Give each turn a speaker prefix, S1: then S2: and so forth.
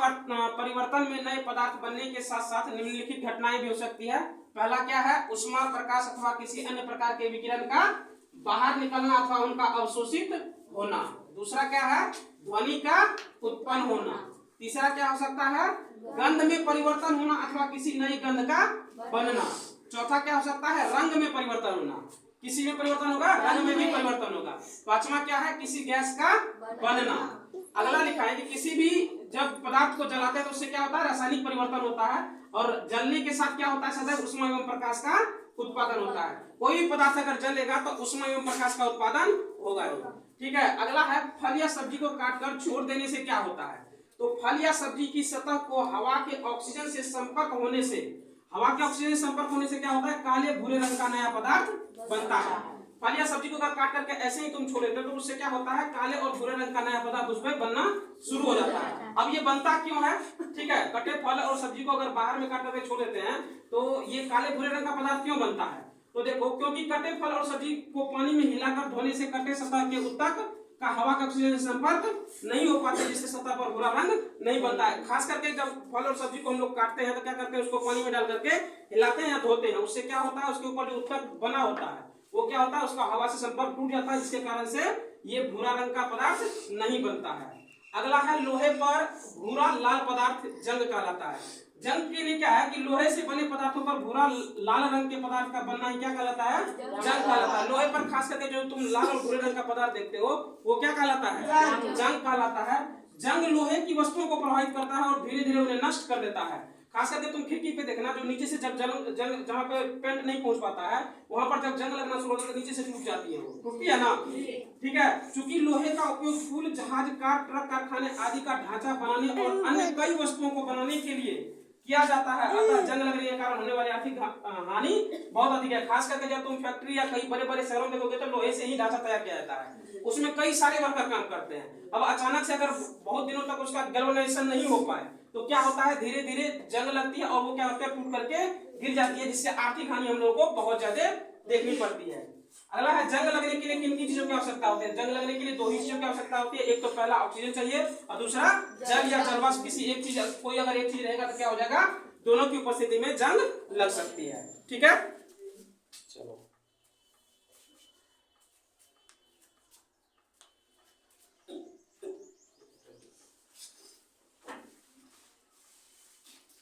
S1: परिवर्तन में नए पदार्थ बनने के साथ साथ निम्नलिखित घटनाएं भी हो सकती है। पहला क्या है, ऊष्मा, प्रकाश अथवा किसी अन्य प्रकार के विकिरण का बाहर निकलना अथवा उनका अवशोषित होना। दूसरा क्या है, ध्वनि का उत्पन्न होना। तीसरा क्या हो सकता है, गंध में परिवर्तन होना अथवा किसी नई गंध का बनना। चौथा क्या हो सकता है, रंग में परिवर्तन होना। किसी में परिवर्तन होगा, रंग में भी परिवर्तन होगा। पांचवा क्या है, किसी गैस का बनना। अगला लिखा है कि किसी भी जब पदार्थ को जलाते हैं तो उससे क्या होता है, रासायनिक परिवर्तन होता है। और जलने के साथ क्या होता है, सदैव ऊष्मा एवं प्रकाश का उत्पादन होता है। कोई भी पदार्थ अगर जलेगा तो ऊष्मा एवं प्रकाश का उत्पादन होगा। ठीक है। अगला है, फल या सब्जी को काटकर छोड़ देने से क्या होता है। तो फल या सब्जी की सतह को हवा के ऑक्सीजन से संपर्क होने से, हवा के ऑक्सीजन से संपर्क होने से क्या होता है, काले भूरे रंग का नया पदार्थ बनता है। फल या सब्जी को अगर काट करके ऐसे ही तुम छोड़ देते हो तो उससे क्या होता है, काले और भूरे रंग का नया पदार्थ उसमें बनना शुरू हो जाता है। अब ये बनता क्यों है, ठीक है, कटे फल और सब्जी को अगर बाहर में काट करके छोड़ देते हैं तो ये काले भूरे रंग का पदार्थ क्यों बनता है। तो देखो, क्योंकि कटे फल और सब्जी को पानी में हिलाकर धोने से कटे सतह के उत्तक का हवा का ऑक्सीजन से संपर्क नहीं हो पाता, जिससे सतह पर भूरा रंग नहीं बनता है। खास करके जब फल और सब्जी को हम लोग काटते हैं तो क्या करते हैं, उसको पानी में डाल करके हिलाते हैं या धोते हैं। उससे क्या होता है, उसके ऊपर जो उत्तक बना होता है वो क्या होता है, उसका हवा से संपर्क टूट जाता है, जिसके कारण से ये भूरा रंग का पदार्थ नहीं बनता है। अगला है, लोहे पर भूरा लाल पदार्थ जंग कहलाता है। जंग के लिए क्या है कि लोहे से बने पदार्थों पर भूरा लाल रंग के पदार्थ का बनना ही क्या कहलाता है, जंग कहलाता है। लोहे पर खास करके जो तुम लाल और भूरे रंग का पदार्थ देखते हो वो क्या कहलाता है, जंग कहलाता है। जंग लोहे की वस्तुओं को प्रभावित करता है और धीरे धीरे उन्हें नष्ट कर देता है। खास करके तुम खिड़की पे देखना, जो नीचे से जब जंग जहाँ पे पेंट नहीं पहुंच पाता है वहां पर जब जंग लगना शुरू होता है तो नीचे से टूट जाती है, वो टूटती है ना। ठीक है। चूंकि लोहे का उपयोग फूल, जहाज, कार, ट्रक, कारखाने आदि का ढांचा बनाने और अन्य कई वस्तुओं को बनाने के लिए किया जाता है, अतः जंग लगने के कारण होने वाली आर्थिक हानि बहुत अधिक है। खास करके जब तुम फैक्ट्री या कई बड़े बड़े शहरों में देखोगे तो लोहे से ही ढांचा तैयार किया जाता है, उसमें कई सारे वर्कर काम करते हैं। अब अचानक से अगर बहुत दिनों तक उसका गैल्वेनाइजेशन नहीं हो पाए तो क्या होता है, धीरे धीरे जंग लगती है और वो क्या होता है, टूट करके गिर जाती है, जिससे आर्थिक हानि हम लोगों को बहुत ज्यादा देखनी पड़ती है। अगला है, जंग लगने के लिए किन किन चीजों की आवश्यकता होती है। जंग लगने के लिए दो ही चीजों की आवश्यकता होती है। एक तो पहला ऑक्सीजन चाहिए और दूसरा जल या जलवाष्प, किसी एक चीज, कोई अगर एक चीज रहेगा तो क्या हो जाएगा, दोनों की उपस्थिति में जंग लग सकती है। ठीक है, चलो।